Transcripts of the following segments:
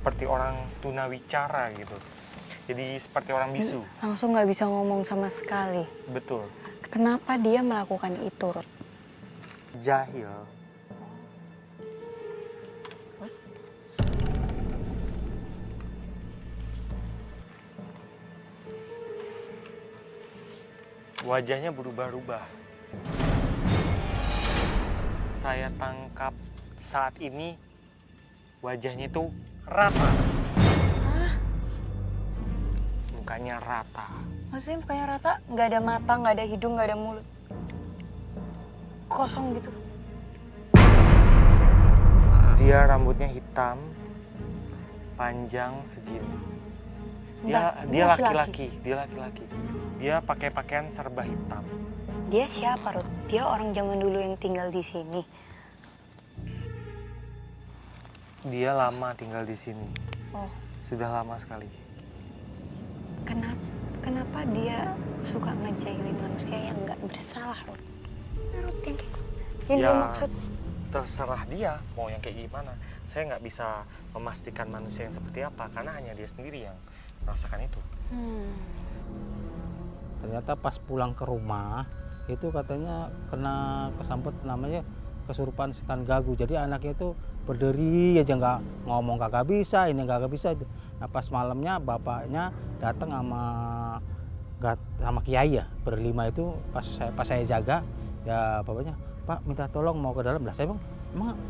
seperti orang tunawicara gitu. Jadi seperti orang bisu. Langsung nggak bisa ngomong sama sekali. Betul. Kenapa dia melakukan itu, Ruth? Jahil. Wajahnya berubah-ubah. Saya tangkap saat ini wajahnya itu rata. Hah? Mukanya rata. Maksudnya mukanya rata? Nggak ada mata, nggak ada hidung, nggak ada mulut. Kosong gitu. Dia rambutnya hitam, panjang segini. Dia laki-laki. Dia pakai pakaian serba hitam. Dia siapa, Ruth? Dia orang zaman dulu yang tinggal di sini. Dia lama tinggal di sini. Oh, Sudah lama sekali. kenapa dia suka ngejailin manusia yang nggak bersalah, Ruth? Ruth yang kayak yang dia maksud. Terserah dia mau yang kayak gimana. Saya nggak bisa memastikan manusia yang seperti apa karena hanya dia sendiri yang merasakan itu. Ternyata pas pulang ke rumah itu katanya kena kesambet namanya kesurupan setan gagu. Jadi anaknya itu berdiri aja, nggak ngomong, kagak bisa, ini kagak bisa. Nah pas malamnya bapaknya datang sama kiai ya, berlima itu pas saya jaga ya, bapaknya, Pak minta tolong mau ke dalam. Lah saya bilang,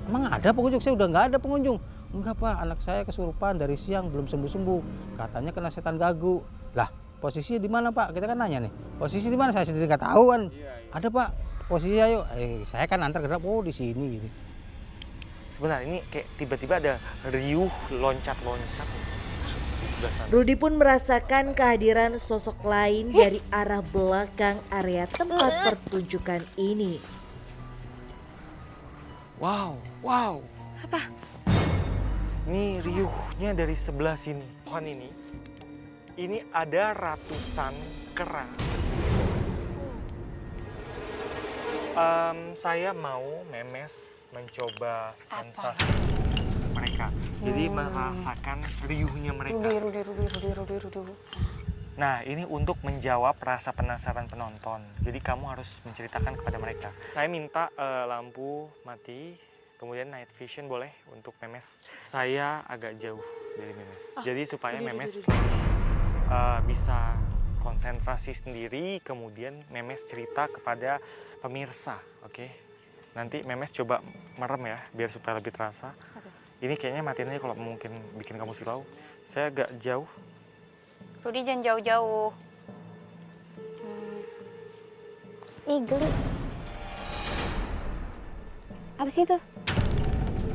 emang ada pengunjung? Saya udah nggak ada pengunjung. Enggak Pak, anak saya kesurupan dari siang belum sembuh-sembuh, katanya kena setan gagu. Lah posisinya di mana Pak? Kita kan nanya nih, posisi di mana? Saya sendiri nggak tahu kan. Ada Pak, posisi ayo. Saya kan antar ke dalam, oh di sini gitu. Sebenarnya ini kayak tiba-tiba ada riuh loncat-loncat di sebelah sana. Rudy pun merasakan kehadiran sosok lain dari arah belakang area tempat pertunjukan ini. Wow. Apa? Ini riuhnya dari sebelah sini. Pohon ini ada ratusan kera. Saya mau Memes mencoba sensasi mereka. Jadi merasakan riuhnya mereka. Rudy. Nah, ini untuk menjawab rasa penasaran penonton. Jadi kamu harus menceritakan kepada mereka. Saya minta lampu mati, kemudian night vision boleh untuk Memes. Saya agak jauh dari Memes. Jadi supaya Memes lebih bisa konsentrasi sendiri, kemudian Memes cerita kepada pemirsa, oke? Nanti Memes coba merem ya, biar supaya lebih terasa. Ini kayaknya matiin aja kalau mungkin bikin kamu silau. Saya agak jauh. Rudy jangan jauh-jauh. Ih, geli. Apa sih itu?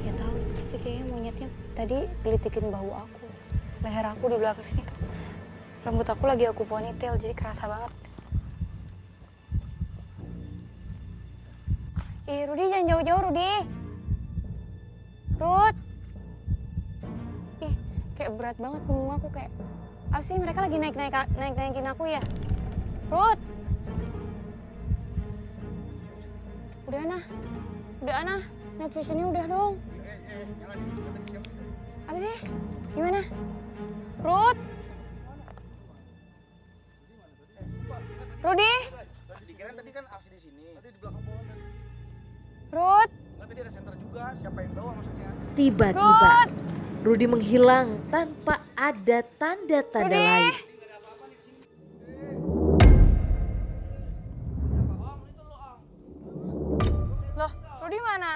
Ya tahu, tapi kayaknya monyetnya tadi gelitikin bahu aku. Leher aku di belakang sini tuh. Rambut aku lagi aku ponytail, jadi kerasa banget. Ih, Rudy jangan jauh-jauh, Rudy. Ruth. Ih, kayak berat banget punggung aku, kayak apa sih mereka lagi naikin aku ya? Ruth. Udah Ana. Night visionnya udah dong. Apa sih? Gimana? Ruth. Rudy. Dikirain tadi kan aksi di sini. Tadi di belakang pohon tadi. Ruth. Enggak, tadi ada senter juga. Siapa yang bawa maksudnya? Tiba-tiba Rudy menghilang tanpa ada tanda-tanda Rudy. lain. Loh, Rudy mana?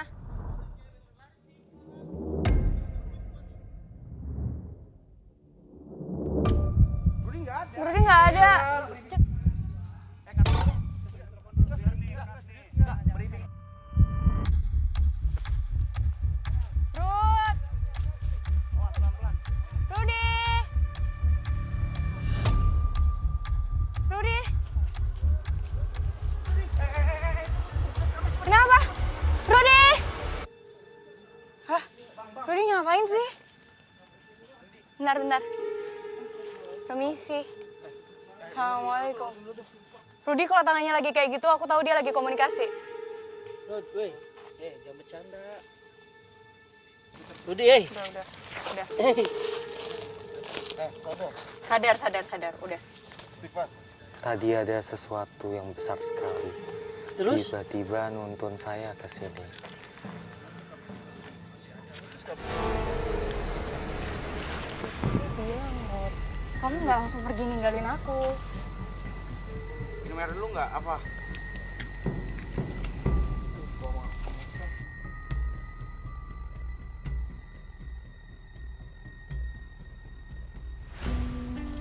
Rudy nggak ada. Ruth. Rudy. Kenapa? Rudy. Hah? Rudy ngapain sih? Bentar. Permisi. Assalamualaikum. Rudy kalau tangannya lagi kayak gitu, aku tahu dia lagi komunikasi. Rudy, jangan bercanda. Rudy, Udah. Sadar, udah. Tadi ada sesuatu yang besar sekali. Terus? Tiba-tiba nuntun saya ke sini. Iya, Ngot. Kamu nggak langsung pergi ninggalin aku. Minum air dulu nggak? Apa?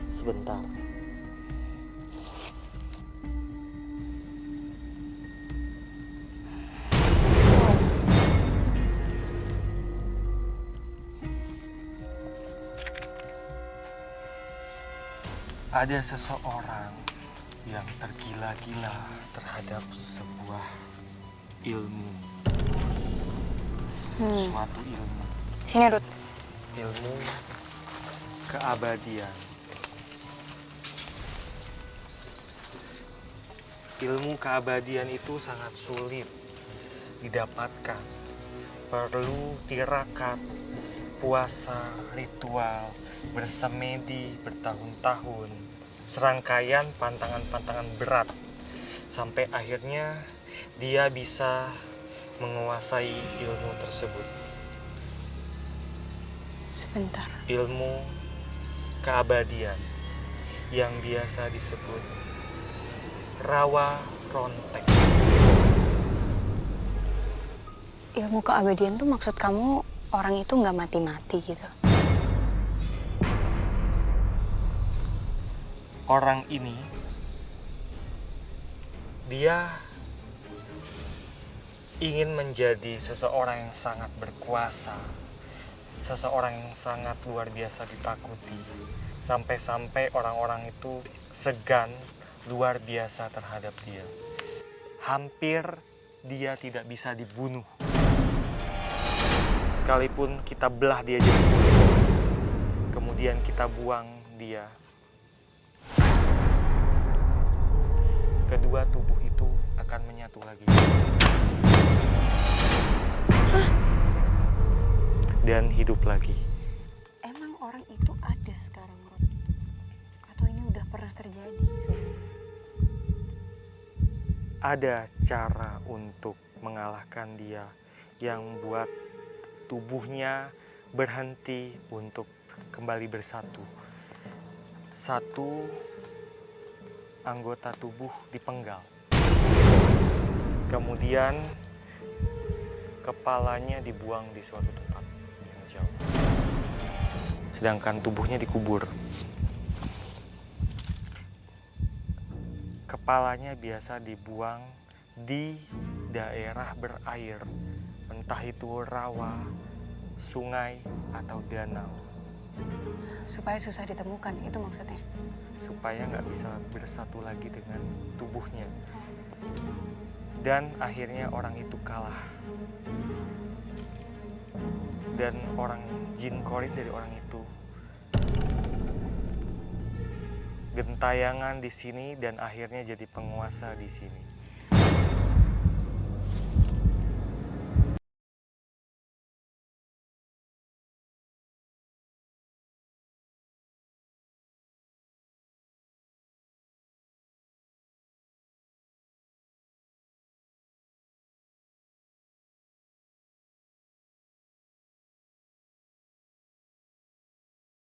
Sebentar. Ada seseorang yang tergila-gila terhadap sebuah ilmu. Suatu ilmu. Sini, Ruth. Ilmu keabadian. Ilmu keabadian itu sangat sulit didapatkan. Perlu tirakat, puasa, ritual, bersemedi bertahun-tahun, serangkaian pantangan-pantangan berat, sampai akhirnya dia bisa menguasai ilmu tersebut. Sebentar. Ilmu keabadian yang biasa disebut rawa rontek. Ilmu keabadian tuh maksud kamu orang itu nggak mati-mati gitu? Orang ini, dia ingin menjadi seseorang yang sangat berkuasa, seseorang yang sangat luar biasa ditakuti, sampai-sampai orang-orang itu segan luar biasa terhadap dia. Hampir dia tidak bisa dibunuh. Sekalipun kita belah dia jadi dua, kemudian kita buang dia, kedua tubuh itu akan menyatu lagi. Dan hidup lagi. Emang orang itu ada sekarang, Rod? Atau ini udah pernah terjadi sebelumnya? Ada cara untuk mengalahkan dia yang buat tubuhnya berhenti untuk kembali bersatu. Satu anggota tubuh dipenggal. Kemudian kepalanya dibuang di suatu tempat yang jauh. Sedangkan tubuhnya dikubur. Kepalanya biasa dibuang di daerah berair, entah itu rawa, sungai, atau danau. Supaya susah ditemukan, itu maksudnya? Supaya nggak bisa bersatu lagi dengan tubuhnya. Dan akhirnya orang itu kalah. Dan orang jin korin dari orang itu gentayangan di sini dan akhirnya jadi penguasa di sini.